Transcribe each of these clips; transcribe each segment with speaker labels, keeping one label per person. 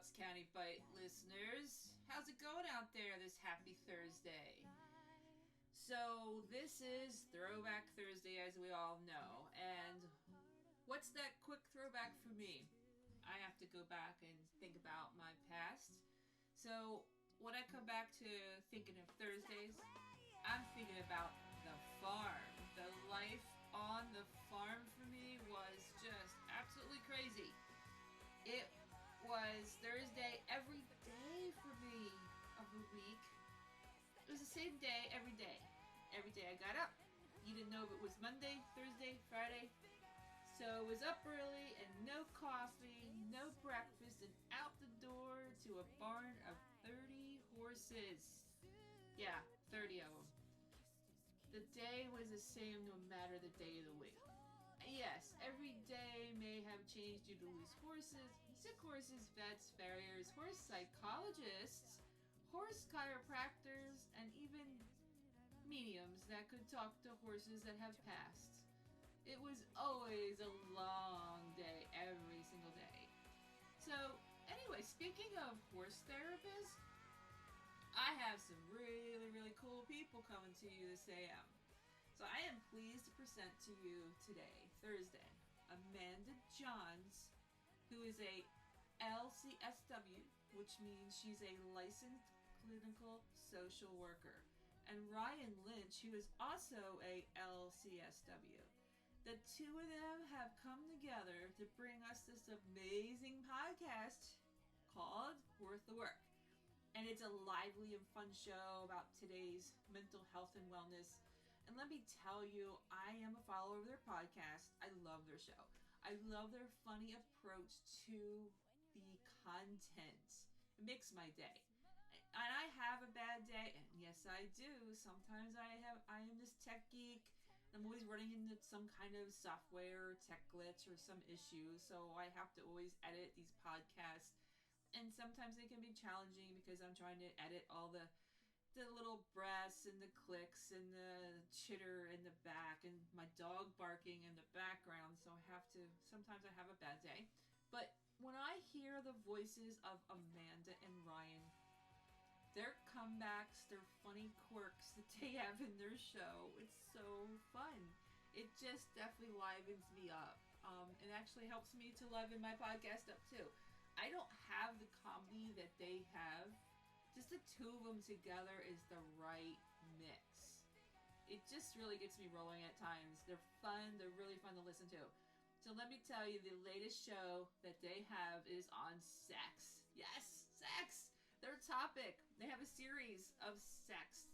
Speaker 1: What's County Bytes listeners? How's it going out there this happy Thursday? So this is Throwback Thursday, as we all know, and what's that quick throwback for me? I have to go back and think about my past. So when I come back to thinking of Thursdays, I'm thinking about the farm. The life on the farm for me was just absolutely crazy. It was Thursday every day for me of the week. It was the same day every day. Every day I got up. You didn't know if it was Monday, Thursday, Friday. So it was up early and no coffee, no breakfast, and out the door to a barn of 30 horses. Yeah, 30 of them. The day was the same no matter the day of the week. Yes, every day may have changed due to loose horses, sick horses, vets, farriers, horse psychologists, horse chiropractors, and even mediums that could talk to horses that have passed. It was always a long day, every single day. So, anyway, speaking of horse therapists, I have some really cool people coming to you this AM. So I am pleased to present to you today, Thursday, Amanda Johns, who is a LCSW, which means she's a licensed clinical social worker, and Ryan Lynch, who is also a LCSW. The two of them have come together to bring us this amazing podcast called Worth the Work. And it's a lively and fun show about today's mental health and wellness. And let me tell you, I am a follower of their podcast. I love their show. I love their funny approach to the content. It makes my day. And I have a bad day, and yes I do. Sometimes I am this tech geek. I'm always running into some kind of software or tech glitch or some issue, so I have to always edit these podcasts. And sometimes they can be challenging because I'm trying to edit all the little breaths and the clicks and the chitter in the back and my dog barking in the background, so sometimes I have a bad day. But when I hear the voices of Amanda and Ryan, their comebacks, their funny quirks that they have in their show, it's so fun. It just definitely livens me up. It actually helps me to liven my podcast up too. I don't have the comedy that they have. Just the two of them together is the right mix. It just really gets me rolling at times. They're fun. They're really fun to listen to. So let me tell you, the latest show that they have is on sex. Yes, sex! Their topic. They have a series of sex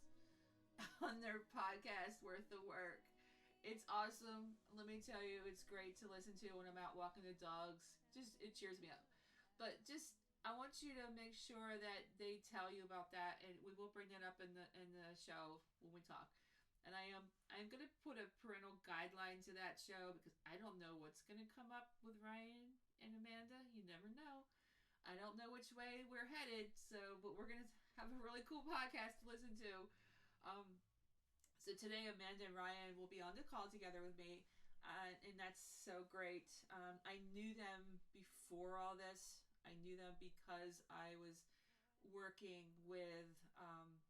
Speaker 1: on their podcast, Worth the Work. It's awesome. Let me tell you, it's great to listen to when I'm out walking the dogs. It cheers me up. But I want you to make sure that they tell you about that, and we will bring that up in the show when we talk. And I'm going to put a parental guideline to that show because I don't know what's going to come up with Ryan and Amanda. You never know. I don't know which way we're headed, but we're going to have a really cool podcast to listen to. So today Amanda and Ryan will be on the call together with me, and that's so great. I knew them before all this. I knew them because I was working with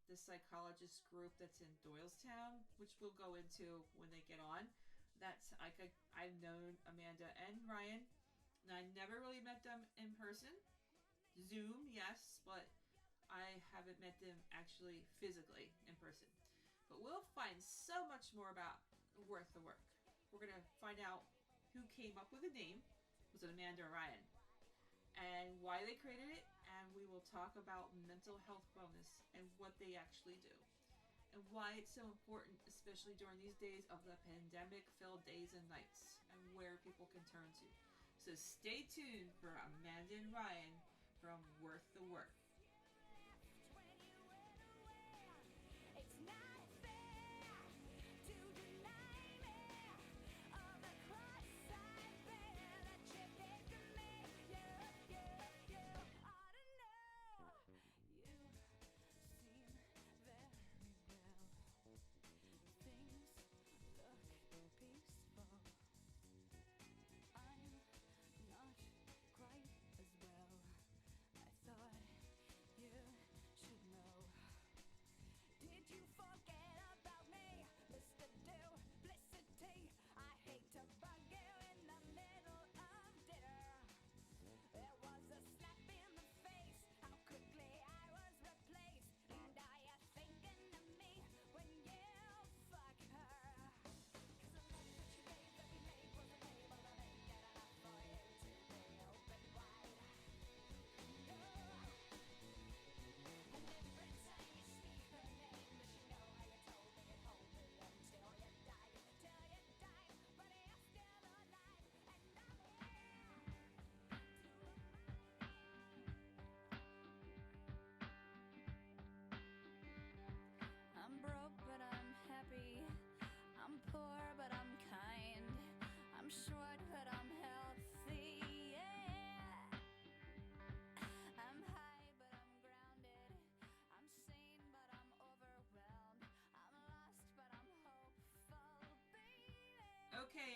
Speaker 1: the psychologist group that's in Doylestown, which we'll go into when they get on. I've known Amanda and Ryan, and I never really met them in person. Zoom, yes, but I haven't met them actually physically in person. But we'll find so much more about Worth the Work. We're going to find out who came up with the name. Was it Amanda or Ryan? And why they created it, and we will talk about mental health wellness and what they actually do, and why it's so important, especially during these days of the pandemic-filled days and nights, and where people can turn to. So stay tuned for Amanda and Ryan from Worth the Work.
Speaker 2: Quite as well. I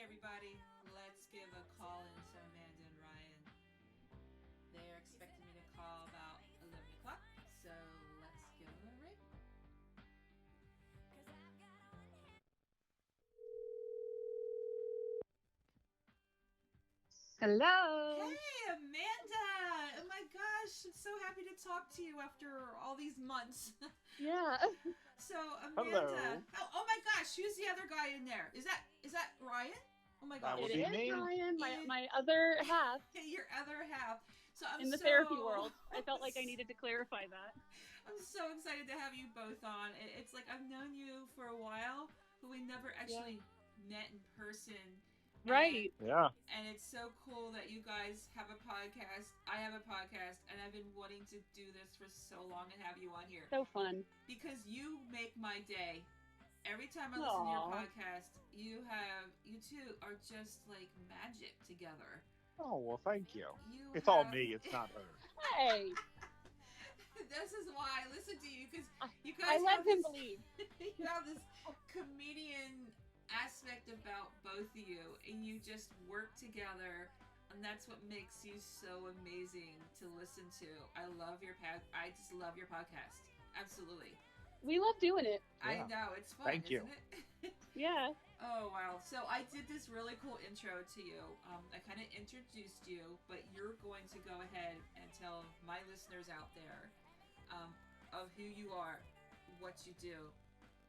Speaker 1: everybody, let's give a call in to Amanda and Ryan. They're expecting me to call about 11 o'clock, so let's give them a ring.
Speaker 2: Hello.
Speaker 1: Hey, Amanda! Oh my gosh, I'm so happy to talk to you after all these months.
Speaker 2: Yeah.
Speaker 1: So, Amanda.
Speaker 3: Hello.
Speaker 1: Oh my gosh, who's the other guy in there? Is that Ryan? Oh my gosh.
Speaker 3: That would
Speaker 2: It
Speaker 3: be
Speaker 2: is
Speaker 3: me.
Speaker 2: Ryan, my other half
Speaker 1: Your other half. So I'm
Speaker 2: in the
Speaker 1: so,
Speaker 2: therapy world. I felt like I needed to clarify that.
Speaker 1: I'm so excited to have you both on. It's like I've known you for a while, but we never actually met in person.
Speaker 2: Right.
Speaker 3: Yeah.
Speaker 1: And it's so cool that you guys have a podcast. I have a podcast, and I've been wanting to do this for so long and have you on here.
Speaker 2: So fun.
Speaker 1: Because you make my day. Every time I listen to your podcast, you two are just like magic together.
Speaker 3: Oh, well, thank you. It's all me. It's not her.
Speaker 2: Hey.
Speaker 1: This is why I listen to you, because you guys
Speaker 2: I let him believe.
Speaker 1: You have this comedian aspect about both of you, and you just work together, and that's what makes you so amazing to listen to. I just love your podcast. Absolutely.
Speaker 2: We love doing it.
Speaker 1: I know, it's fun,
Speaker 3: Thank you.
Speaker 1: isn't it?
Speaker 2: Yeah.
Speaker 1: Oh, wow. So I did this really cool intro to you. I kind of introduced you, but you're going to go ahead and tell my listeners out there of who you are, what you do,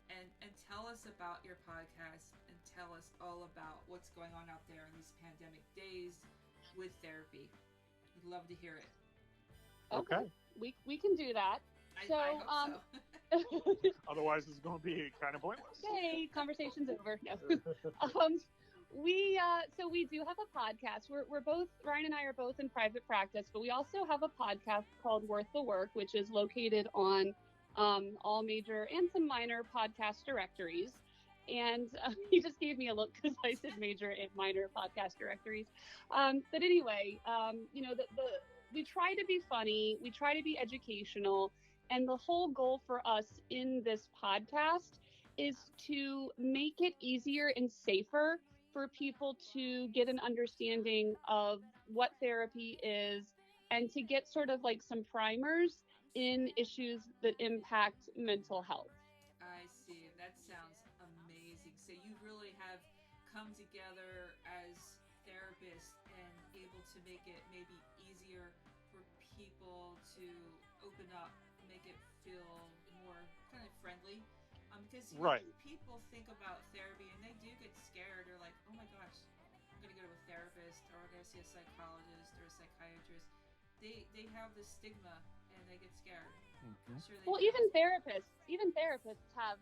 Speaker 1: and tell us about your podcast, and tell us all about what's going on out there in these pandemic days with therapy. We'd love to hear it.
Speaker 3: Okay.
Speaker 2: We can do that.
Speaker 1: I
Speaker 2: So,
Speaker 1: hope so.
Speaker 3: Otherwise, it's going to be kind of pointless.
Speaker 2: Hey, conversation's over. No. So we do have a podcast. We're both, Ryan and I are both in private practice, but we also have a podcast called Worth the Work, which is located on all major and some minor podcast directories. And he just gave me a look because I said major and minor podcast directories. But anyway, we try to be funny. We try to be educational. And the whole goal for us in this podcast is to make it easier and safer for people to get an understanding of what therapy is and to get sort of like some primers in issues that impact mental health.
Speaker 1: I see. That sounds amazing. So you really have come together as therapists and able to make it maybe easier for people to open up, make it feel more kind of friendly. Because
Speaker 3: Right.
Speaker 1: People think about therapy and they do get scared. They're like, oh my gosh, I'm going to go to a therapist, or I'm going to see a psychologist or a psychiatrist. They have this stigma and they get scared.
Speaker 3: Mm-hmm.
Speaker 1: Sure
Speaker 2: Well,
Speaker 1: do.
Speaker 2: even therapists have,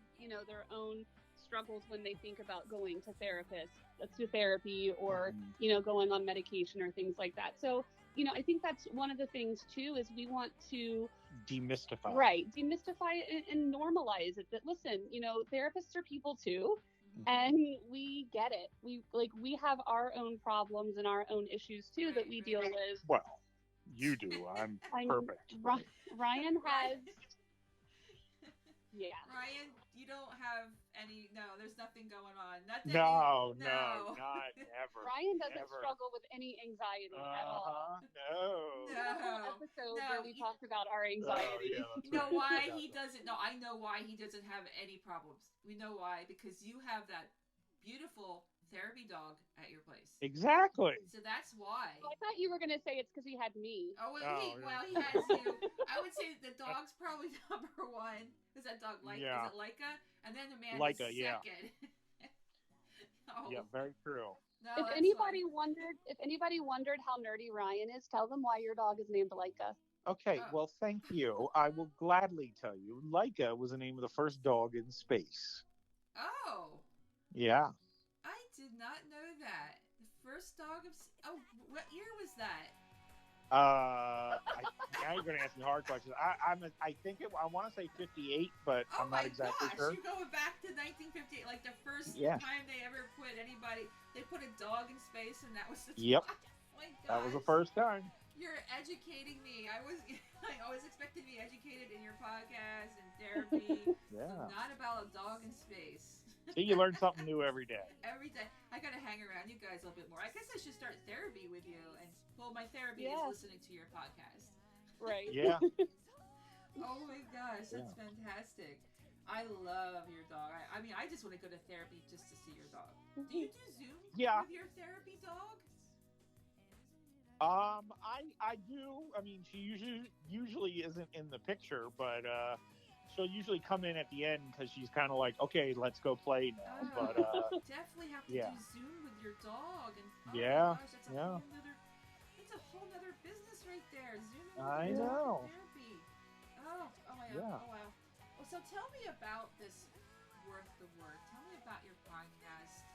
Speaker 2: their own struggles when they think about going to therapy or, going on medication or things like that. So, I think that's one of the things too, is we want to
Speaker 3: demystify
Speaker 2: it and normalize it, that listen, therapists are people too.
Speaker 1: Mhm.
Speaker 2: And we get it. We have our own problems and our own issues too that we deal with.
Speaker 3: Well, you do. I'm perfect.
Speaker 2: Ryan has. Yeah.
Speaker 1: Ryan, you don't have any. No, there's nothing going on. Nothing.
Speaker 3: No, not ever.
Speaker 2: Ryan doesn't
Speaker 3: ever.
Speaker 2: struggle with any anxiety at all.
Speaker 3: No.
Speaker 2: There's a whole episode
Speaker 1: No,
Speaker 2: where we talked about our anxiety.
Speaker 3: Yeah,
Speaker 1: You know why he doesn't? No, I know why he doesn't have any problems. We know why, because you have that beautiful therapy dog at your place.
Speaker 3: Exactly.
Speaker 1: So that's why.
Speaker 2: I thought you were going to say it's because he had me.
Speaker 1: Oh, well,
Speaker 3: Oh,
Speaker 1: he has you. I would say the dog's probably number one. Is that dog Laika?
Speaker 3: Yeah.
Speaker 1: Is it Laika? And then the man
Speaker 3: Laika,
Speaker 1: is
Speaker 3: yeah.
Speaker 1: second. Oh.
Speaker 3: Yeah, very true.
Speaker 1: No,
Speaker 2: If
Speaker 1: that's
Speaker 2: anybody
Speaker 1: fine.
Speaker 2: wondered how nerdy Ryan is, tell them why your dog is named Laika.
Speaker 3: Okay,
Speaker 1: Oh.
Speaker 3: well, thank you. I will gladly tell you. Laika was the name of the first dog in space.
Speaker 1: Oh.
Speaker 3: Yeah.
Speaker 1: I did not know that. The first dog of... Oh, what year was that?
Speaker 3: Now you're going to ask me hard questions. I want to say 58, but
Speaker 1: Oh
Speaker 3: I'm
Speaker 1: my
Speaker 3: not exactly
Speaker 1: gosh,
Speaker 3: sure.
Speaker 1: you're going back to 1958, like the first
Speaker 3: Yeah.
Speaker 1: time they ever put anybody... They put a dog in space, and that was the
Speaker 3: Yep.
Speaker 1: Oh my gosh.
Speaker 3: That was the first time.
Speaker 1: You're educating me. I always expected to be educated in your podcast and therapy.
Speaker 3: Yeah.
Speaker 1: So not about a dog in space.
Speaker 3: See, you learn something new every day.
Speaker 1: Every day. I gotta hang around you guys a little bit more. I guess I should start therapy with you. And well, my therapy is listening to your podcast.
Speaker 2: Right.
Speaker 3: Yeah.
Speaker 1: Oh my gosh, that's fantastic. I love your dog. I mean, I just want to go to therapy just to see your dog. Do you do Zoom with your therapy dog?
Speaker 3: I do. I mean, she usually isn't in the picture, but she'll usually come in at the end because she's kind of like, okay, let's go play now. But
Speaker 1: definitely have to do Zoom with your dog. And my gosh, that's a whole nother business right there. Zoom with your dog therapy. Oh my god. Oh wow. Well, so tell me about this Worth the Work. Tell me about your podcast.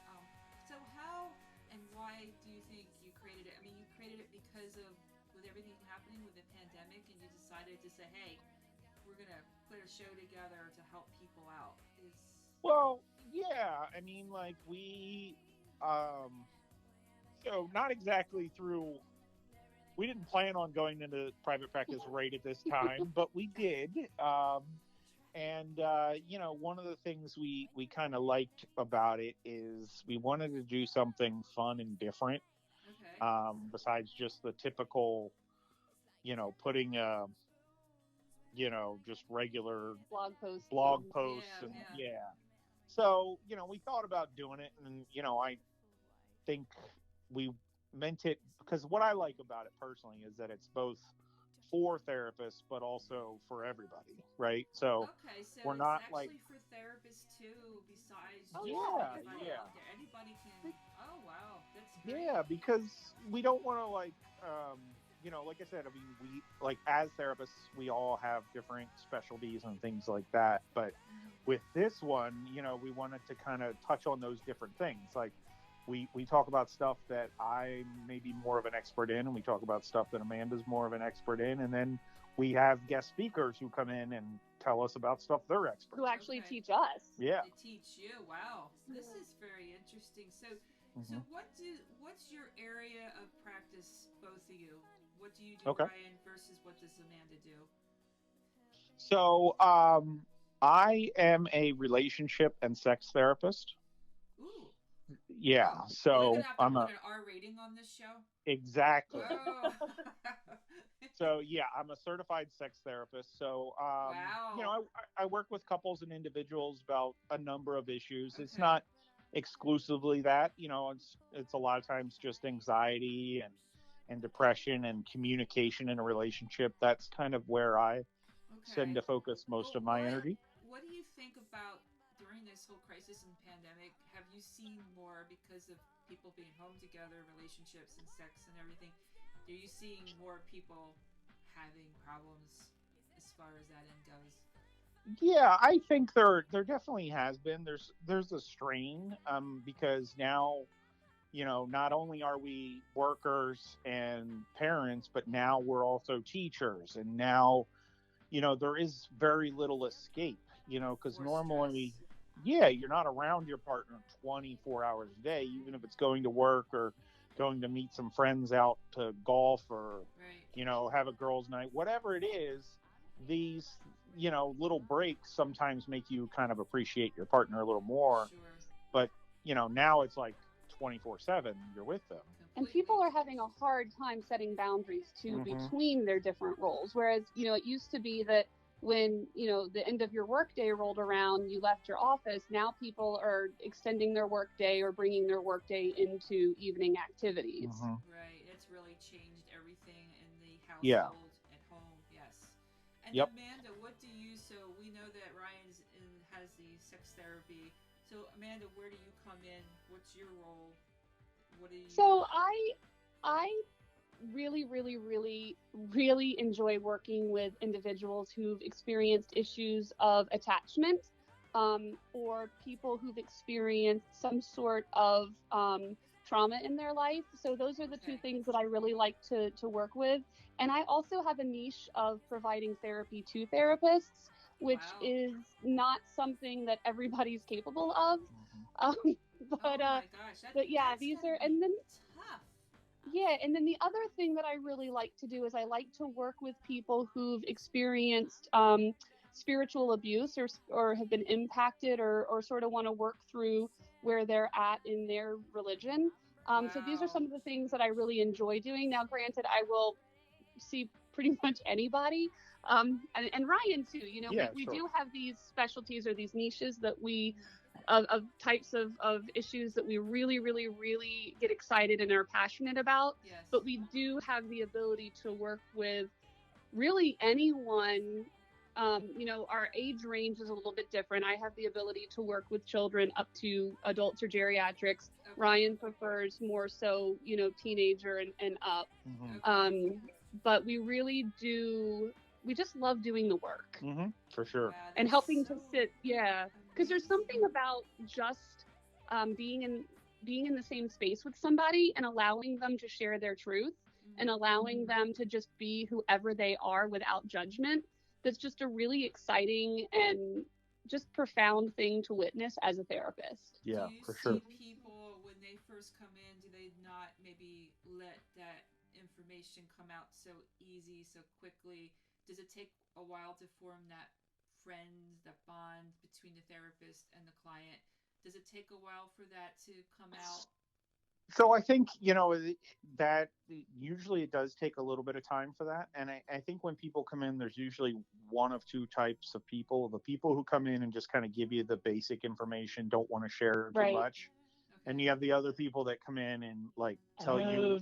Speaker 1: So how and why do you think you created it? I mean, you created it because of with everything happening with the pandemic, and you decided to say, "Hey, we're gonna put a show together to help people out."
Speaker 3: Well, yeah. I mean, like we, so not exactly through. We didn't plan on going into private practice right at this time, but we did. And one of the things we kind of liked about it is we wanted to do something fun and different.
Speaker 1: Okay.
Speaker 3: Besides just the typical, putting just regular
Speaker 2: blog
Speaker 3: posts and So, we thought about doing it, and I think we meant it because what I like about it personally is that it's both for therapists but also for everybody, right? So
Speaker 1: okay, so
Speaker 3: we're
Speaker 1: it's
Speaker 3: not
Speaker 1: actually
Speaker 3: like
Speaker 1: for therapists too, besides anybody can. Oh wow, that's great.
Speaker 3: Yeah, because we don't want to like like I said, I mean, we like as therapists we all have different specialties and things like that, but with this one, we wanted to kind of touch on those different things. Like we talk about stuff that I'm maybe more of an expert in, and we talk about stuff that Amanda's more of an expert in, and then we have guest speakers who come in and tell us about stuff they're experts
Speaker 2: who actually teach us.
Speaker 3: Yeah.
Speaker 1: They teach you. Wow. This is very interesting. So what's your area of practice, both of you? What do you do, Ryan, versus what does Amanda do?
Speaker 3: So I am a relationship and sex therapist.
Speaker 1: Ooh.
Speaker 3: Yeah. So
Speaker 1: I'm gonna have to put an R rating on this show.
Speaker 3: Exactly.
Speaker 1: Oh.
Speaker 3: So yeah, I'm a certified sex therapist. So
Speaker 1: wow.
Speaker 3: I work with couples and individuals about a number of issues. Okay. It's not exclusively that. It's a lot of times just anxiety and depression and communication in a relationship. That's kind of where I tend to focus most of my energy.
Speaker 1: What do you think about during this whole crisis and pandemic? Have you seen more because of people being home together, relationships and sex and everything? Are you seeing more people having problems as far as that end goes?
Speaker 3: Yeah, I think there definitely has been. There's a strain because now, not only are we workers and parents, but now we're also teachers, and now, there is very little escape, because normally, you're not around your partner 24 hours a day, even if it's going to work or going to meet some friends out to golf or, have a girls' night, whatever it is. These, little breaks sometimes make you kind of appreciate your partner a little more.
Speaker 1: Sure.
Speaker 3: But, now it's like 24/7 you're with them.
Speaker 2: And people are having a hard time setting boundaries too between their different roles. Whereas, it used to be that when, the end of your workday rolled around, you left your office. Now people are extending their workday or bringing their workday into evening activities.
Speaker 1: Right. It's really changed everything in the household.
Speaker 3: Yeah.
Speaker 1: At home. Yes. And Amanda, what do you? So we know that Ryan has the sex therapy. So Amanda, where do you come in? What's your role? What do you?
Speaker 2: So I really, really, really, really enjoy working with individuals who've experienced issues of attachment, or people who've experienced some sort of trauma in their life. So those are the two things that I really like to work with. And I also have a niche of providing therapy to therapists, which is not something that everybody's capable of. But yeah, these are, and then
Speaker 1: tough.
Speaker 2: Yeah, and then the other thing that I really like to do is I like to work with people who've experienced spiritual abuse or have been impacted or sort of want to work through where they're at in their religion. So these are some of the things that I really enjoy doing. Now, granted, I will see pretty much anybody, and Ryan too. You know, we
Speaker 3: sure.
Speaker 2: do have these specialties or these niches that we of types of issues that we really, really, really get excited and are passionate about.
Speaker 1: Yes.
Speaker 2: But we do have the ability to work with really anyone. You know, our age range is a little bit different. I have the ability to work with children up to adults or geriatrics.
Speaker 1: Okay.
Speaker 2: Ryan prefers more so, you know, teenager and up.
Speaker 3: Mm-hmm.
Speaker 2: But we really do. We just love doing the work.
Speaker 3: Mm-hmm. For sure.
Speaker 1: Wow,
Speaker 2: And helping to sit,
Speaker 1: amazing.
Speaker 2: because there's something about just being in the same space with somebody and allowing them to share their truth and allowing them to just be whoever they are without judgment. That's just a really exciting and just profound thing to witness as a therapist.
Speaker 3: Yeah, for
Speaker 1: Do
Speaker 3: sure.
Speaker 1: you see people when they first come in, do they not maybe let that information come out so easy, so quickly? Does it take a while to form that that bond between the therapist and the client? Does it take a while for that to come out?
Speaker 3: So I think, you know, that usually it does take a little bit of time for that. And I think when people come in, there's usually one of two types of people. The people who come in and just kind of give you the basic information, don't want to share too much. Okay. And you have the other people that come in and like tell you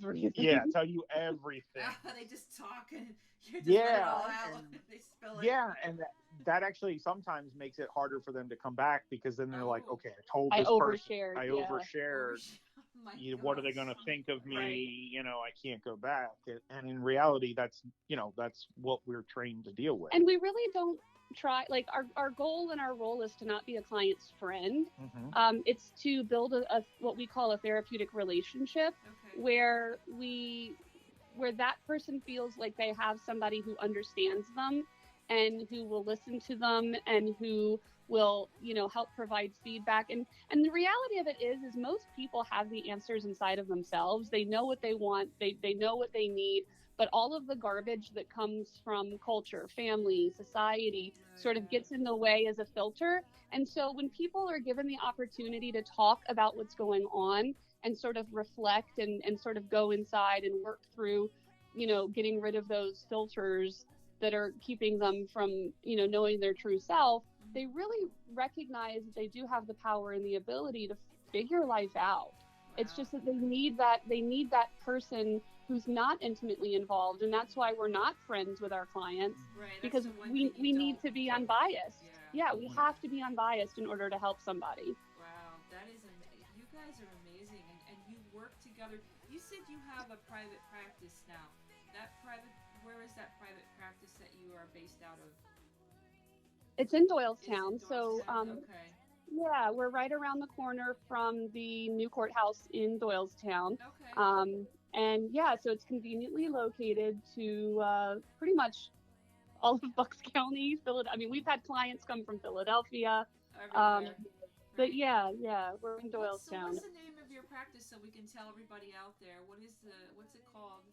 Speaker 3: everything.
Speaker 1: They just talk and you just let it all out. They spill it.
Speaker 3: Yeah, and that actually sometimes makes it harder for them to come back because then they're like, okay, I
Speaker 2: overshared.
Speaker 3: Overshared. What are they going to think of me? Right. You know, I can't go back. And in reality, that's what we're trained to deal with.
Speaker 2: And we really don't try, like our goal and our role is to not be a client's friend. Mm-hmm. It's to build a what we call a therapeutic relationship, where that person feels like they have somebody who understands them and who will listen to them and who will, you know, help provide feedback. And the reality of it is most people have the answers inside of themselves. They know what they want. They know what they need. But all of the garbage that comes from culture, family, society sort of gets in the way as a filter. And so when people are given the opportunity to talk about what's going on and sort of reflect and sort of go inside and work through, you know, getting rid of those filters that are keeping them from, you know, knowing their true self, they really recognize that they do have the power and the ability to figure life out. Wow. It's just that they need that person who's not intimately involved, and that's why we're not friends with our clients, because we need to be unbiased. Yeah, we have to be unbiased in order to help somebody.
Speaker 1: Wow, that is amazing. You guys are amazing, and you work together. You said you have a private practice now. Where is that private practice that you are based out of?
Speaker 2: It's in Doylestown. So,
Speaker 1: okay.
Speaker 2: Yeah, we're right around the corner from the new courthouse in Doylestown.
Speaker 1: Okay.
Speaker 2: And yeah, so it's conveniently located to pretty much all of Bucks County, Philadelphia. I mean, we've had clients come from Philadelphia. But yeah, we're in Doylestown.
Speaker 1: What's the name of your practice so we can tell everybody out there? What's it called?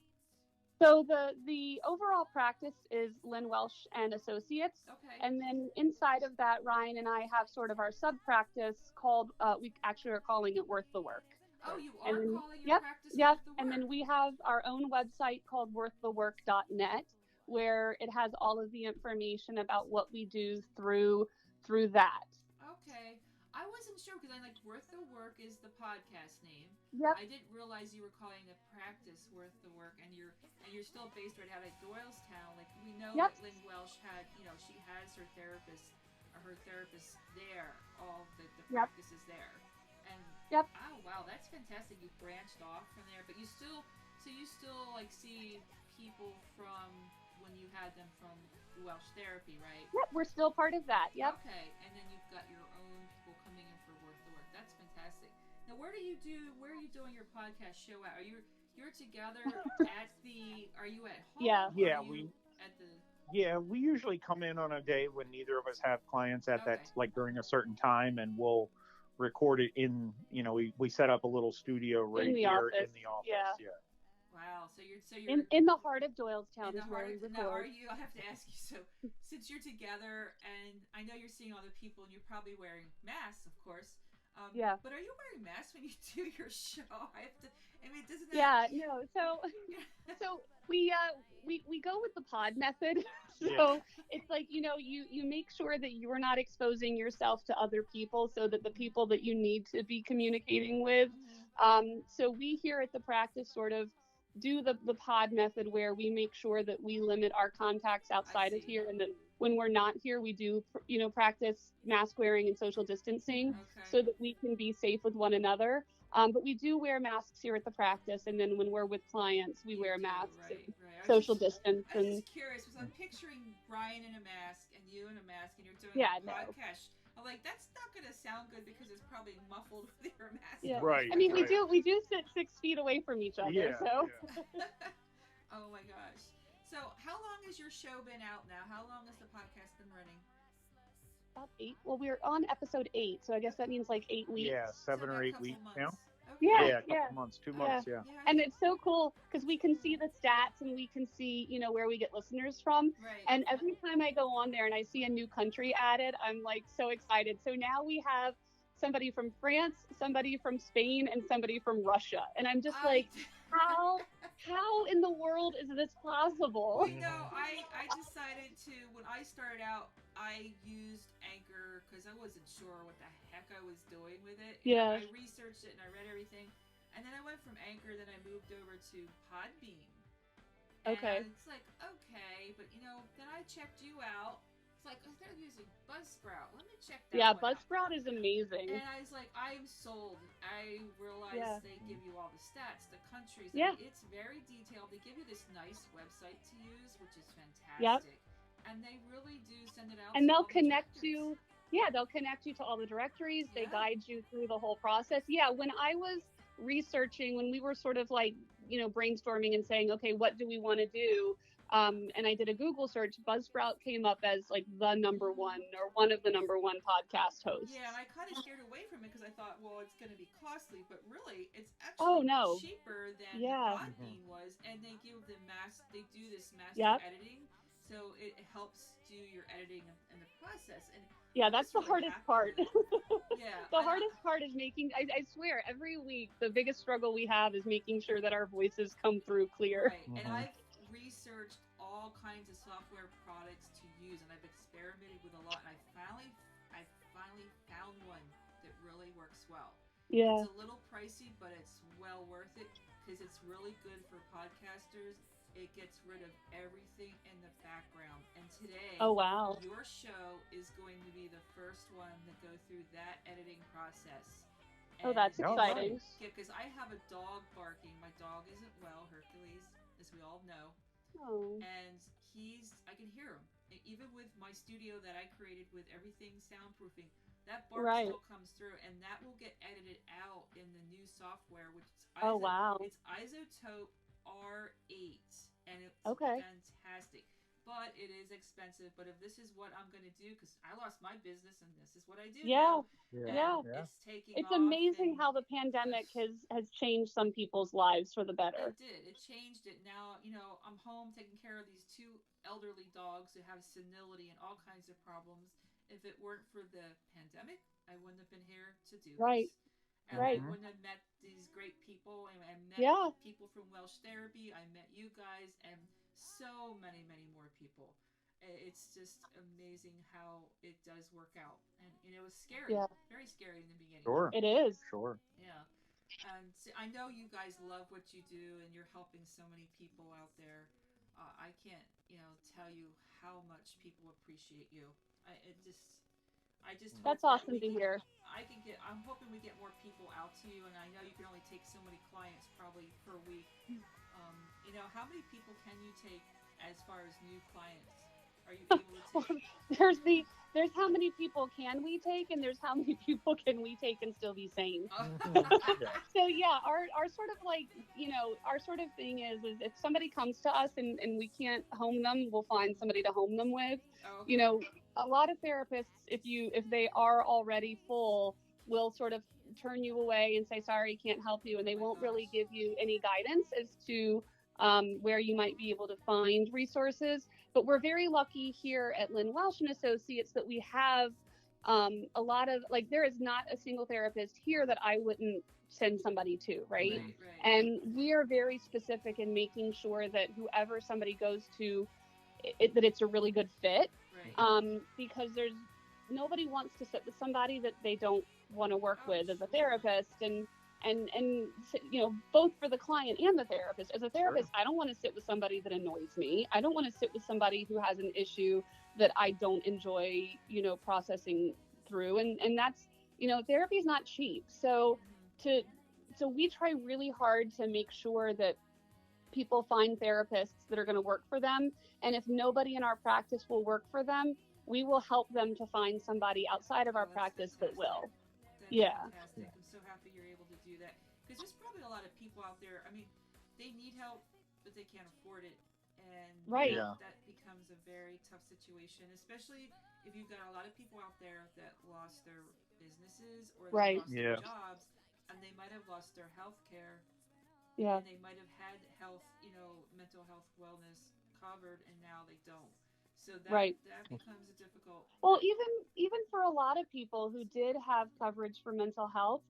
Speaker 2: So the overall practice is Lynn Welsh and Associates.
Speaker 1: Okay.
Speaker 2: And then inside of that, Ryan and I have sort of our sub-practice called, we actually are calling it Worth the Work.
Speaker 1: Oh, you are calling your practice Worth the Work?
Speaker 2: And then we have our own website called worththework.net, where it has all of the information about what we do through that.
Speaker 1: Okay. I wasn't sure because I'm like, Worth the Work is the podcast name.
Speaker 2: Yep.
Speaker 1: I didn't realize you were calling the practice Worth the Work, and you're still based right out at Doylestown. Like, we know that Lynn Welsh had, you know, she has her therapist there, all the practices there. And oh wow, that's fantastic. You branched off from there, but you still like see people from when you had them from Welsh therapy, right?
Speaker 2: Yep, we're still part of that. Yep.
Speaker 1: Okay, and then you've got your own people coming in for Worth the Work. That's fantastic. Now, where are you doing your podcast show at? You're together are you at home?
Speaker 3: We usually come in on a day when neither of us have clients at that, like during a certain time, and we'll record it in, you know, we set up a little studio right here in the office. Yeah.
Speaker 1: Wow. So you're
Speaker 2: in the heart of Doylestown
Speaker 1: in
Speaker 2: is
Speaker 1: the
Speaker 2: where
Speaker 1: heart
Speaker 2: we
Speaker 1: of now. Are
Speaker 2: record.
Speaker 1: you? I have to ask you. So since you're together, and I know you're seeing other people, and you're probably wearing masks, of course.
Speaker 2: Yeah.
Speaker 1: But are you wearing masks when you do your show? I have to. I mean, doesn't that?
Speaker 2: Yeah, no. So we go with the pod method.
Speaker 3: Yeah.
Speaker 2: So it's like, you make sure that you're not exposing yourself to other people so that the people that you need to be communicating with. So we here at the practice sort of do the pod method where we make sure that we limit our contacts
Speaker 1: I
Speaker 2: outside of
Speaker 1: see.
Speaker 2: here, and that when we're not here, we do, practice mask wearing and social distancing
Speaker 1: Okay.
Speaker 2: so that we can be safe with one another. But we do wear masks here at the practice, and then when we're with clients, we wear masks
Speaker 1: Right.
Speaker 2: and
Speaker 1: Right.
Speaker 2: social distance.
Speaker 1: I was
Speaker 2: And
Speaker 1: just curious because I'm picturing Brian in a mask and you in a mask, and you're doing
Speaker 2: yeah,
Speaker 1: a
Speaker 2: no.
Speaker 1: podcast. I'm like, that's not going to sound good because it's probably muffled with your mask.
Speaker 2: Yeah.
Speaker 3: Right.
Speaker 2: I mean,
Speaker 3: right.
Speaker 2: we do sit 6 feet away from each other.
Speaker 3: Yeah.
Speaker 2: So
Speaker 3: Yeah.
Speaker 1: Oh my gosh. So how long has your show been out now? How long has the podcast been running?
Speaker 2: about 8. Well, we're on episode 8, so I guess that means like 8 weeks.
Speaker 3: Yeah, 7
Speaker 1: So
Speaker 3: or
Speaker 1: about a
Speaker 3: 8
Speaker 1: couple
Speaker 3: weeks
Speaker 1: months.
Speaker 3: now.
Speaker 1: Okay.
Speaker 2: Yeah.
Speaker 3: Yeah, a couple months, 2 months. Yeah.
Speaker 1: Yeah.
Speaker 2: And it's so cool because we can see the stats and we can see, where we get listeners from.
Speaker 1: Right.
Speaker 2: And every time I go on there and I see a new country added, I'm like so excited. So now we have somebody from France, somebody from Spain, and somebody from Russia. And I'm just like, how in the world is this possible?
Speaker 1: Well, I decided to, when I started out, I used Anchor because I wasn't sure what the heck I was doing with it.
Speaker 2: Yeah.
Speaker 1: I researched it and I read everything. And then I went from Anchor, then I moved over to Podbean.
Speaker 2: Okay.
Speaker 1: And it's like, okay, but then I checked you out. It's like, oh, they're using Buzzsprout. Let me check that
Speaker 2: Yeah,
Speaker 1: one out.
Speaker 2: Buzzsprout is amazing.
Speaker 1: And I was like, I'm sold. I realized they give you all the stats, the countries.
Speaker 2: Yeah.
Speaker 1: I mean, it's very detailed. They give you this nice website to use, which is fantastic.
Speaker 2: Yep.
Speaker 1: And they really do send it out.
Speaker 2: And
Speaker 1: to
Speaker 2: they'll
Speaker 1: all the
Speaker 2: connect
Speaker 1: directors.
Speaker 2: you. Yeah, they'll connect you to all the directories. They
Speaker 1: Yeah.
Speaker 2: guide you through the whole process. Yeah, when I was researching, when we were sort of like, brainstorming and saying, okay, what do we want to do? And I did a Google search. Buzzsprout came up as like the number one or one of the number one podcast hosts.
Speaker 1: Yeah, and I kind of steered away from it because I thought, well, it's going to be costly, but really, it's actually cheaper than Podbean was, and they give the they do this master editing, so it helps do your editing and the process. And
Speaker 2: yeah, that's the hardest part.
Speaker 1: Yeah,
Speaker 2: the hardest part is making. I swear, every week the biggest struggle we have is making sure that our voices come through clear.
Speaker 1: Right, and I've researched all kinds of software products to use, and I've experimented with a lot, and I finally found one that really works well.
Speaker 2: Yeah.
Speaker 1: It's a little pricey, but it's well worth it because it's really good for podcasters. It gets rid of everything in the background. And today,
Speaker 2: oh wow,
Speaker 1: your show is going to be the first one to go through that editing process.
Speaker 2: And that's exciting.
Speaker 1: Because I have a dog barking. My dog isn't well, Hercules, as we all know.
Speaker 2: Oh.
Speaker 1: And I can hear him. Even with my studio that I created with everything soundproofing, that bark still comes through, and that will get edited out in the new software, which is it's Isotope R8, and it's fantastic. But it is expensive. But if this is what I'm going to do, because I lost my business, and this is what I do now.
Speaker 2: Yeah.
Speaker 1: It's taking
Speaker 2: It's
Speaker 1: off,
Speaker 2: amazing how the pandemic has changed some people's lives for the better.
Speaker 1: It did. It changed it. Now, I'm home taking care of these 2 elderly dogs who have senility and all kinds of problems. If it weren't for the pandemic, I wouldn't have been here to do this. And I wouldn't have met these great people. And I met people from Welsh Therapy. I met you guys and so many, many more people. It's just amazing how it does work out. And it was scary. Very scary in the beginning.
Speaker 3: Sure.
Speaker 2: It is.
Speaker 3: Sure.
Speaker 1: Yeah. And I know you guys love what you do, and you're helping so many people out there. I can't, tell you how much people appreciate you. I just hope
Speaker 2: that's awesome to hear.
Speaker 1: I'm hoping we get more people out to you, and I know you can only take so many clients probably per week. How many people can you take as far as new clients? Are you able to?
Speaker 2: There's how many people can we take, and there's how many people can we take and still be sane. So yeah, our sort of like, our sort of thing is if somebody comes to us and we can't home them, we'll find somebody to home them with. A lot of therapists, if they are already full, will sort of turn you away and say, sorry, can't help you. And they won't really give you any guidance as to where you might be able to find resources. But we're very lucky here at Lynn Welsh and Associates that we have a lot of, like, there is not a single therapist here that I wouldn't send somebody to, right? And we are very specific in making sure that whoever somebody goes to, that it's a really good fit. Because nobody wants to sit with somebody that they don't want to work with as a therapist, and you know, both for the client and the therapist. As a therapist, I don't want to sit with somebody that annoys me. I don't want to sit with somebody who has an issue that I don't enjoy, you know, processing through. And that's, you know, therapy is not cheap. So we try really hard to make sure that people find therapists that are going to work for them. And if nobody in our practice will work for them, we will help them to find somebody outside of our practice that will.
Speaker 1: Fantastic. I'm so happy you're able to do that, because there's probably a lot of people out there, I mean, they need help, but they can't afford it. And that becomes a very tough situation, especially if you've got a lot of people out there that lost their businesses or they lost their jobs, and they might have lost their health care. And they might have had health, you know, mental health, wellness covered, and now they don't. So that becomes a difficult.
Speaker 2: Well, even for a lot of people who did have coverage for mental health,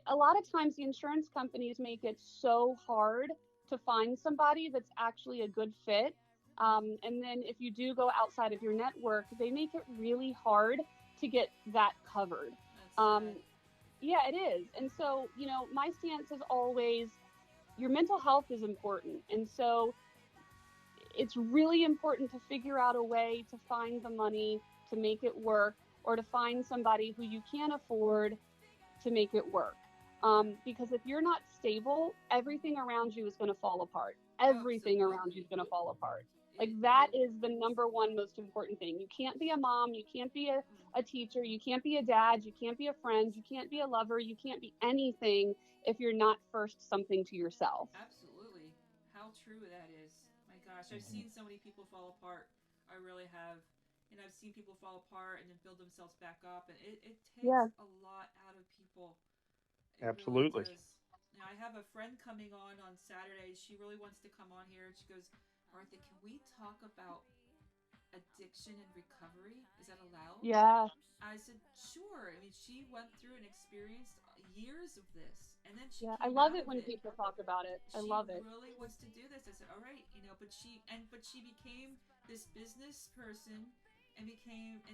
Speaker 2: a lot of times the insurance companies make it so hard to find somebody that's actually a good fit. And then if you do go outside of your network, they make it really hard to get that covered. Yeah, it is. And so, you know, my stance is always, your mental health is important. And so it's really important to figure out a way to find the money to make it work, or to find somebody who you can afford to make it work. Because if you're not stable, everything around you is going to fall apart. Everything around you is going to fall apart. Like, that is the number one most important thing. You can't be a mom. You can't be a teacher. You can't be a dad. You can't be a friend. You can't be a lover. You can't be anything if you're not first something to yourself.
Speaker 1: Absolutely. How true that is. My gosh, I've seen so many people fall apart. I really have. And I've seen people fall apart and then build themselves back up. And it takes a lot out of people.
Speaker 3: Absolutely.
Speaker 1: Really does. Now, I have a friend coming on Saturday. She really wants to come on here. She goes, Martha, can we talk about addiction and recovery? Is that allowed?
Speaker 2: Yeah.
Speaker 1: I said, sure. I mean, she went through and experienced years of this. And then she
Speaker 2: I love it when people talk about it. I love it.
Speaker 1: She really wants to do this. I said, all right, you know, but she became this business person and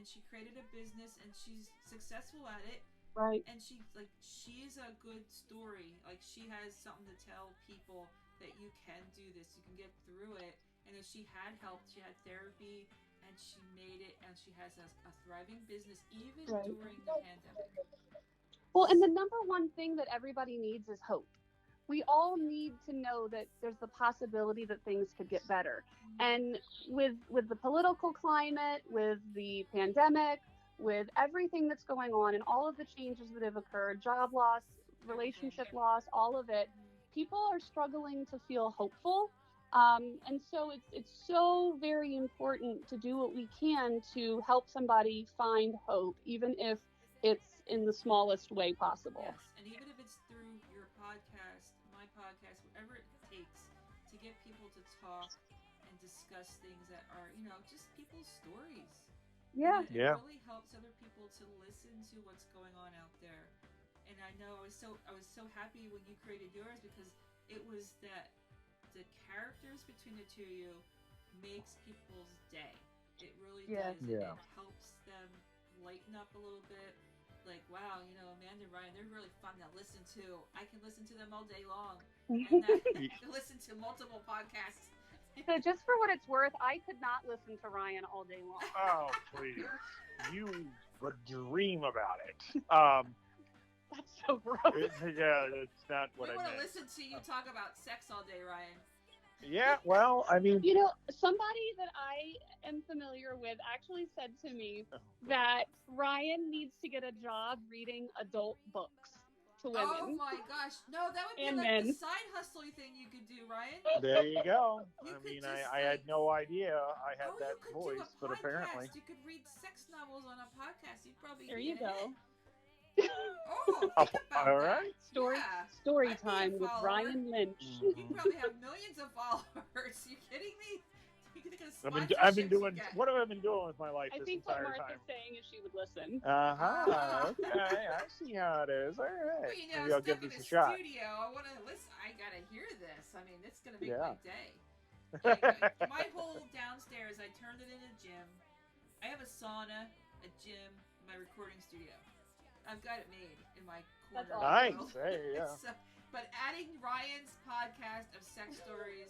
Speaker 1: she created a business and she's successful at it.
Speaker 2: Right.
Speaker 1: And she's a good story. Like, she has something to tell people that you can do this. You can get through it. And if she had help, she had therapy, and she made it, and she has a thriving business even during the pandemic.
Speaker 2: Well, and the number one thing that everybody needs is hope. We all need to know that there's the possibility that things could get better. And with the political climate, with the pandemic, with everything that's going on and all of the changes that have occurred, job loss, relationship loss, all of it, people are struggling to feel hopeful. And so it's so very important to do what we can to help somebody find hope, even if it's in the smallest way possible.
Speaker 1: Yes, and even if it's through your podcast, my podcast, whatever it takes to get people to talk and discuss things that are, you know, just people's stories.
Speaker 2: Yeah.
Speaker 1: It really helps other people to listen to what's going on out there. And I know I was so happy when you created yours, because it was that the characters between the two of you makes people's day. It really does.
Speaker 3: Yeah.
Speaker 1: It helps them lighten up a little bit. Like, wow, you know, Amanda and Ryan, they're really fun to listen to. I can listen to them all day long. And I can listen to multiple podcasts.
Speaker 2: So just for what it's worth, I could not listen to Ryan all day long.
Speaker 3: Oh, please. You would dream about it.
Speaker 2: That's so gross.
Speaker 3: It's not what I meant.
Speaker 1: We want to listen to you talk about sex all day, Ryan.
Speaker 3: Yeah, well, I mean...
Speaker 2: You know, somebody that I am familiar with actually said to me that Ryan needs to get a job reading adult books to women.
Speaker 1: Oh my gosh. No, that would be
Speaker 2: and
Speaker 1: like
Speaker 2: men.
Speaker 1: the side hustly thing you could do, Ryan.
Speaker 3: There you go.
Speaker 1: You
Speaker 3: I had no idea I had that
Speaker 1: you could
Speaker 3: voice,
Speaker 1: do a
Speaker 3: but
Speaker 1: podcast.
Speaker 3: apparently...
Speaker 1: You could read sex novels on a podcast. You'd probably
Speaker 2: There you go.
Speaker 1: Oh, think about
Speaker 3: all
Speaker 1: that.
Speaker 3: right.
Speaker 1: Yeah.
Speaker 2: Story
Speaker 1: I'd be a
Speaker 2: time with
Speaker 1: follower.
Speaker 2: Ryan Lynch.
Speaker 1: You probably have millions of followers. You kidding me? You think of
Speaker 3: I've been
Speaker 1: sponsorships you
Speaker 3: doing.
Speaker 1: get.
Speaker 3: What have I been doing with my life
Speaker 2: I
Speaker 3: this
Speaker 2: think what
Speaker 3: entire
Speaker 2: Martha's
Speaker 3: time?
Speaker 2: saying is she would listen.
Speaker 3: Okay, I see how it is. All right,
Speaker 1: Well,
Speaker 3: maybe I'll
Speaker 1: stuck
Speaker 3: give
Speaker 1: in
Speaker 3: this
Speaker 1: a
Speaker 3: a shot.
Speaker 1: studio. I want to listen. I gotta hear this. I mean, it's gonna make
Speaker 3: Yeah.
Speaker 1: my day. Yeah, my whole downstairs, I turned it into a gym. I have a sauna, a gym, my recording studio. I've got it made in my corner.
Speaker 2: That's
Speaker 3: Nice. Hey, yeah.
Speaker 1: But adding Ryan's podcast of sex stories.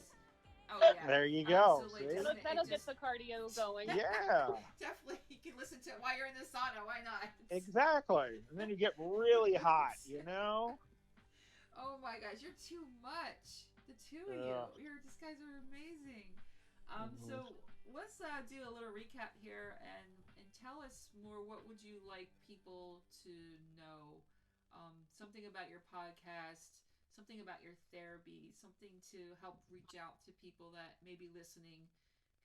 Speaker 1: Oh yeah.
Speaker 3: There you go.
Speaker 1: Absolutely.
Speaker 3: See?
Speaker 2: That'll get the cardio going.
Speaker 3: Yeah.
Speaker 1: Definitely. You can listen to it while you're in the sauna. Why not?
Speaker 3: Exactly. And then you get really hot, you know?
Speaker 1: Oh my gosh, you're too much. The two of you. These guys are amazing. So let's do a little recap here and tell us more. What would you like people to know? Something about your podcast, something about your therapy, something to help reach out to people that may be listening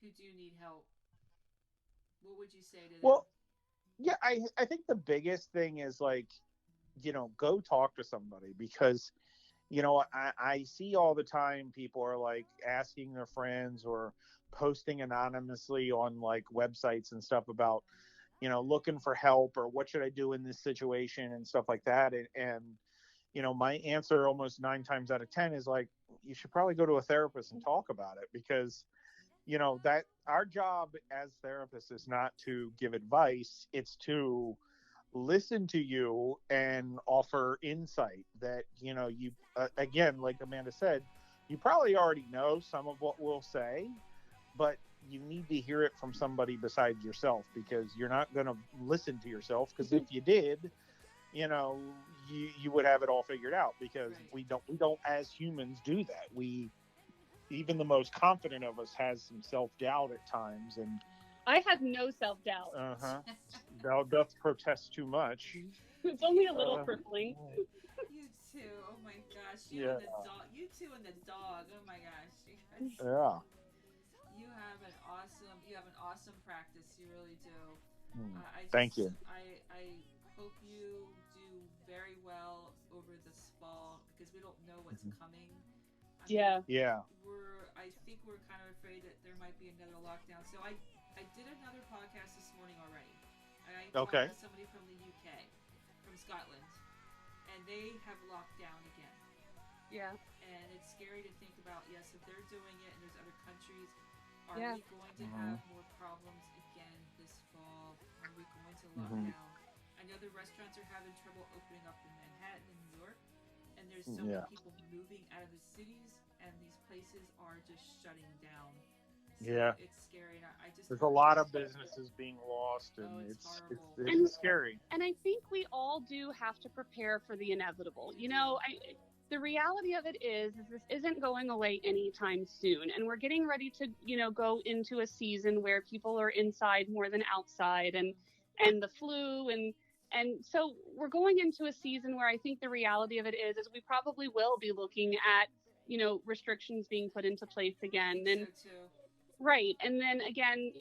Speaker 1: who do need help. What would you say to them?
Speaker 3: Well, yeah, I think the biggest thing is like, go talk to somebody because, I see all the time people are like asking their friends or posting anonymously on like websites and stuff about, looking for help or what should I do in this situation and stuff like that. And my answer almost 9 times out of 10 is like, you should probably go to a therapist and talk about it because, that our job as therapists is not to give advice. It's to listen to you and offer insight that, you, again, like Amanda said, you probably already know some of what we'll say, but you need to hear it from somebody besides yourself because you're not going to listen to yourself because if you did, you would have it all figured out because we don't as humans do that. Even the most confident of us has some self-doubt at times, and
Speaker 2: I have no self-doubt.
Speaker 3: Thou doth protest too much.
Speaker 2: It's only a little crippling.
Speaker 1: You too. Oh my gosh.
Speaker 3: Yeah.
Speaker 1: And the dog. You two and the dog. Oh my gosh.
Speaker 3: Yeah.
Speaker 1: You have an awesome practice. You really do.
Speaker 3: Thank you.
Speaker 1: I hope you do very well over this fall because we don't know what's coming. I think we're kind of afraid that there might be another lockdown. So I did another podcast this morning already. I talked to somebody from the UK, from Scotland, and they have locked down again.
Speaker 2: Yeah.
Speaker 1: And it's scary to think about, yes, if they're doing it and there's other countries, are we going to have more problems again this fall? Are we going to lock down? I know the restaurants are having trouble opening up in Manhattan and New York, and there's so many people moving out of the cities, and these places are just shutting down. So it's scary.
Speaker 3: There's a lot of businesses being lost, and it's scary.
Speaker 2: And I think we all do have to prepare for the inevitable. The reality of it is this isn't going away anytime soon, and we're getting ready to, go into a season where people are inside more than outside, and the flu, and so we're going into a season where I think the reality of it is we probably will be looking at, restrictions being put into place again, and
Speaker 1: so too.
Speaker 2: Right. And then again,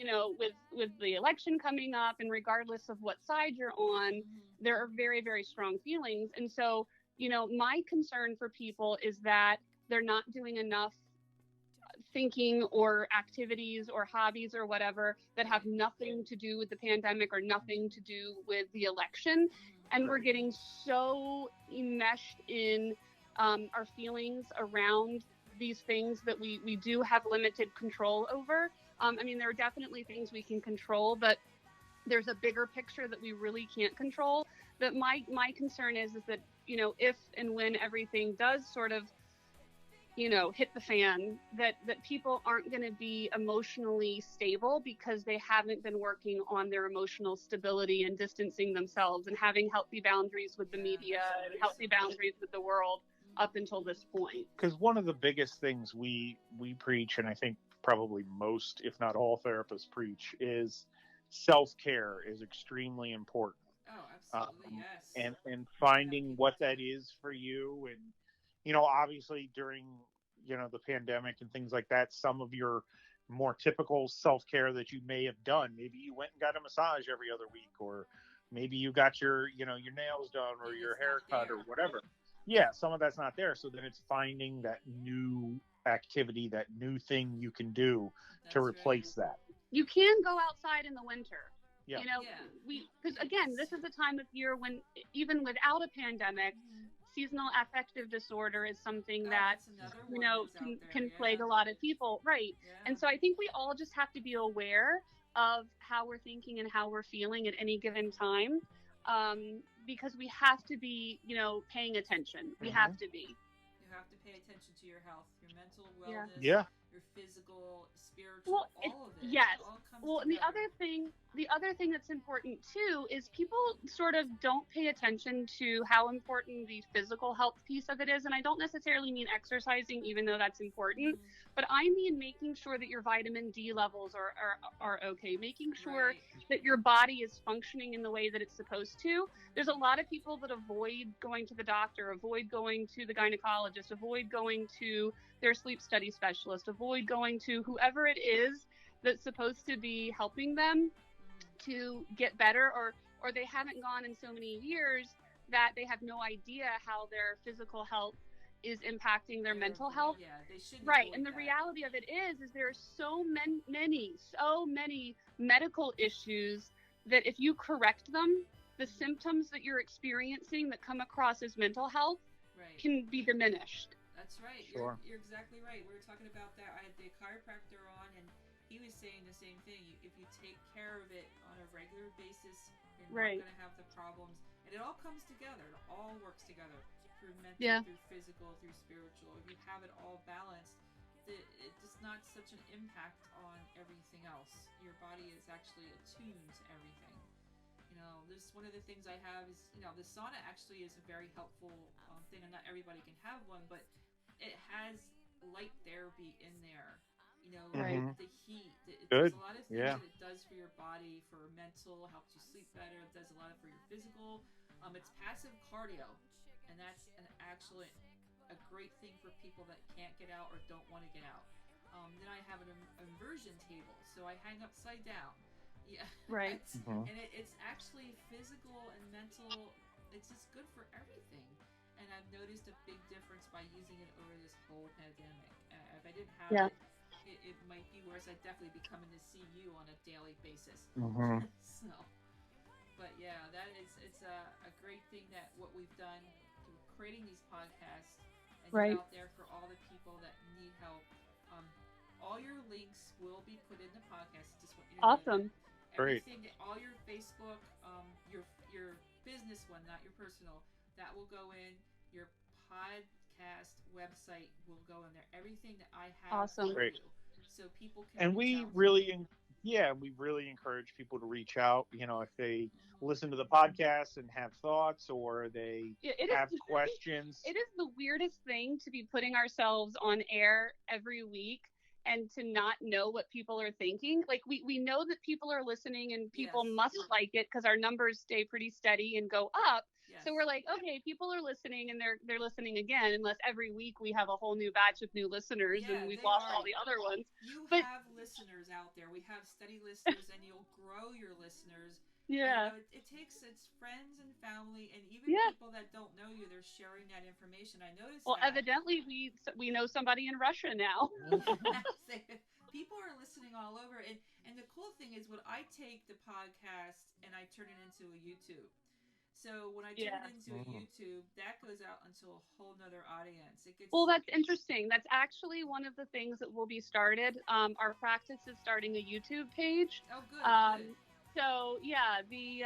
Speaker 2: with the election coming up and regardless of what side you're on, there are very, very strong feelings. And so, my concern for people is that they're not doing enough thinking or activities or hobbies or whatever that have nothing to do with the pandemic or nothing to do with the election. And we're getting so enmeshed in our feelings around these things that we do have limited control over. There are definitely things we can control, but there's a bigger picture that we really can't control. But my concern is that, if and when everything does sort of, hit the fan, that people aren't going to be emotionally stable because they haven't been working on their emotional stability and distancing themselves and having healthy boundaries with the media and healthy boundaries with the world up until this point.
Speaker 3: Because one of the biggest things we preach, and I think probably most, if not all therapists preach, is self-care is extremely important.
Speaker 1: Oh, absolutely, yes.
Speaker 3: And finding what that is for you. And, obviously during, the pandemic and things like that, some of your more typical self-care that you may have done, maybe you went and got a massage every other week, or Maybe you got your nails done or
Speaker 1: Maybe
Speaker 3: your
Speaker 1: it's not
Speaker 3: haircut or
Speaker 1: there.
Speaker 3: whatever. Yeah, some of that's not there. So then it's finding that new activity, that new thing you can do to
Speaker 1: That's right.
Speaker 3: replace that.
Speaker 2: You can go outside in the winter.
Speaker 3: Yeah.
Speaker 2: You know,
Speaker 1: Yeah.
Speaker 2: because again, this is a time of year when, even without a pandemic,
Speaker 1: Mhm.
Speaker 2: seasonal affective disorder is something
Speaker 1: Oh,
Speaker 2: that,
Speaker 1: that's another
Speaker 2: you
Speaker 1: one
Speaker 2: know,
Speaker 1: that's out there.
Speaker 2: can
Speaker 1: Yeah.
Speaker 2: plague a lot of people. Right.
Speaker 1: Yeah.
Speaker 2: And so I think we all just have to be aware of how we're thinking and how we're feeling at any given time. Because we have to be, you know, paying attention. We have to be.
Speaker 1: You have to pay attention to your health, your mental
Speaker 2: Yeah.
Speaker 1: wellness,
Speaker 3: Yeah.
Speaker 1: your physical, spiritual,
Speaker 2: Well,
Speaker 1: all of it.
Speaker 2: yes.
Speaker 1: It all comes
Speaker 2: Well, and
Speaker 1: together.
Speaker 2: the other thing that's important too is people sort of don't pay attention to how important the physical health piece of it is. And I don't necessarily mean exercising, even though that's important, but I mean making sure that your vitamin D levels are okay, making sure
Speaker 1: Right.
Speaker 2: that your body is functioning in the way that it's supposed to. There's a lot of people that avoid going to the doctor, avoid going to the gynecologist, avoid going to their sleep study specialist, avoid going to whoever it is that's supposed to be helping them to get better, or they haven't gone in so many years that they have no idea how their physical health is impacting their mental health.
Speaker 1: Yeah, they should.
Speaker 2: Right. And the reality of it is there are so many medical issues that if you correct them, the symptoms that you're experiencing that come across as mental health can be diminished.
Speaker 1: That's right.
Speaker 3: Sure.
Speaker 1: You're exactly right. We were talking about that. I had the chiropractor on, and he was saying the same thing. If you take care of it on a regular basis, you're not going to have the problems. And it all comes together. It all works together through mental, through physical, through spiritual. If you have it all balanced, it's not such an impact on everything else. Your body is actually attuned to everything. You know, this one of the things I have is, you know, the sauna actually is a very helpful thing, and not everybody can have one, but it has light therapy in there. You know, the heat. There's a lot of things that it does for your body, for mental, helps you sleep better. It does a lot for your physical. It's passive cardio, and that's actually a great thing for people that can't get out or don't want to get out. Then I have an inversion table, so I hang upside down. Yeah.
Speaker 2: Right.
Speaker 1: And it's actually physical and mental. It's just good for everything. And I've noticed a big difference by using it over this whole pandemic. If I didn't have it might be worse. I'd definitely be coming to see you on a daily basis. So, but yeah, it's a great thing that what we've done through creating these podcasts and get out there for all the people that need help. All your links will be put in the podcast. Just want you to know that. Everything, all your Facebook, your business one, not your personal, that will go in. Your podcast website will go in there. Everything that I have for you, so people can.
Speaker 3: And we really encourage people to reach out. You know, if they listen to the podcast and have thoughts, or they have questions.
Speaker 2: It is the weirdest thing to be putting ourselves on air every week and to not know what people are thinking. Like we know that people are listening and people must like it because our numbers stay pretty steady and go up. So we're like, okay, people are listening and they're listening again, unless every week we have a whole new batch of new listeners and we've lost all the other ones.
Speaker 1: You have listeners out there. We have steady listeners, and you'll grow your listeners.
Speaker 2: Yeah.
Speaker 1: And, it takes its friends and family, and even people that don't know you, they're sharing that information. I noticed.
Speaker 2: Well, evidently we know somebody in Russia now.
Speaker 1: People are listening all over, and the cool thing is, when I take the podcast and I turn it into a YouTube. So when I turn it into a YouTube, that goes out into a whole nother audience.
Speaker 2: Well, that's interesting. That's actually one of the things that will be started. Our practice is starting a YouTube page.
Speaker 1: Oh, good.
Speaker 2: So yeah, the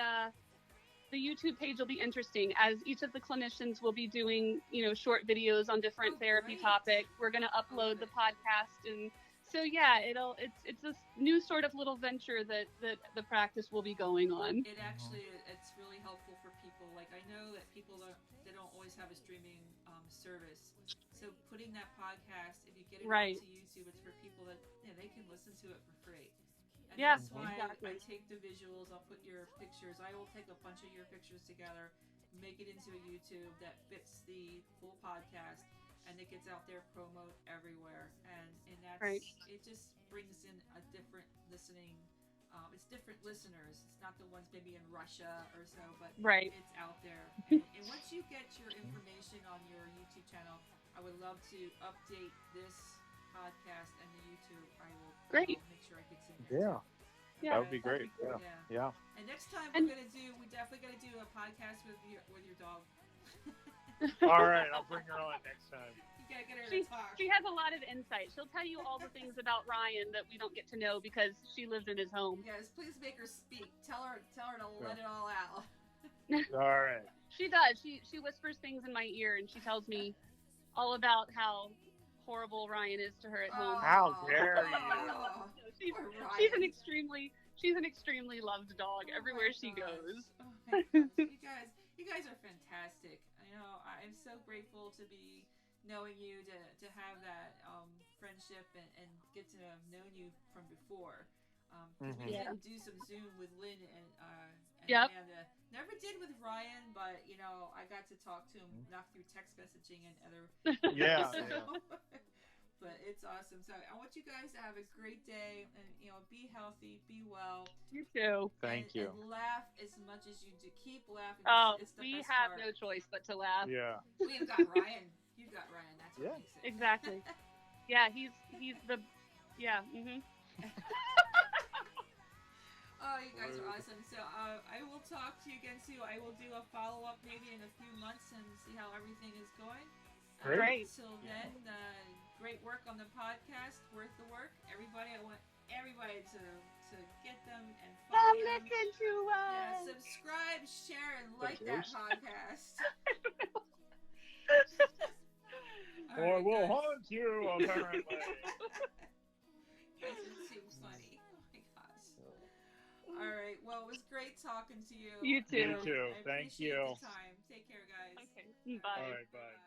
Speaker 2: YouTube page will be interesting, as each of the clinicians will be doing, you know, short videos on different therapy topics. We're going to upload the podcast, and so yeah, it's a new sort of little venture that the practice will be going on.
Speaker 1: It's really helpful for people. Like, I know that people they don't always have a streaming service, so putting that podcast, if you get it onto YouTube, it's for people that they can listen to it for free. And that's why I take the visuals. I'll put your pictures. I will take a bunch of your pictures together, make it into a YouTube that fits the full podcast, and it gets out there, promote everywhere, and that's it. Just brings in a different listening it's different listeners. It's not the ones maybe in Russia or so, but
Speaker 2: Right.
Speaker 1: it's out there. And once you get your information on your YouTube channel, I would love to update this podcast and the YouTube. I will make sure I get in there.
Speaker 3: Yeah, that would be great. Yeah.
Speaker 1: And next time we definitely gonna do a podcast with your dog.
Speaker 3: All right, I'll bring her on next time.
Speaker 1: You gotta get her to talk.
Speaker 2: She has a lot of insight. She'll tell you all the things about Ryan that we don't get to know because she lives in his home.
Speaker 1: Yes, please make her speak. Tell her to let it all out.
Speaker 3: All right.
Speaker 2: She does. She whispers things in my ear, and she tells me all about how horrible Ryan is to her at home.
Speaker 3: How dare
Speaker 2: you? She's an extremely loved dog everywhere she goes.
Speaker 1: Oh my gosh. You guys are fantastic. I'm so grateful to be knowing you, to have that friendship and get to have known you from before. We did do some Zoom with Lynn and Amanda. Never did with Ryan, but I got to talk to him, not through text messaging and other.
Speaker 3: Yeah.
Speaker 1: But it's awesome. So I want you guys to have a great day, and be healthy, be well.
Speaker 2: You too.
Speaker 3: Thank you.
Speaker 1: And laugh as much as you do. Keep laughing. It's the
Speaker 2: we
Speaker 1: best
Speaker 2: have
Speaker 1: part.
Speaker 2: no choice but to laugh.
Speaker 1: Yeah. We've got Ryan. You've got Ryan. That's what makes it.
Speaker 2: Exactly. Yeah, he's the. Yeah. Mhm.
Speaker 1: Oh, you guys are awesome. So I will talk to you again soon. I will do a follow-up maybe in a few months and see how everything is going.
Speaker 2: Great.
Speaker 1: Until then, great work on the podcast. Worth the work. Everybody, I want everybody to get them and follow them.
Speaker 2: Listen to us.
Speaker 1: Yeah, subscribe, share, and like that podcast.
Speaker 3: Or we'll haunt you, apparently.
Speaker 1: You guys are too funny. Oh my gosh. All right. Well, it was great talking to you.
Speaker 2: You too.
Speaker 3: You too. Thank you.
Speaker 1: The time. Take care, guys.
Speaker 2: Okay. Bye.
Speaker 3: All right. Bye.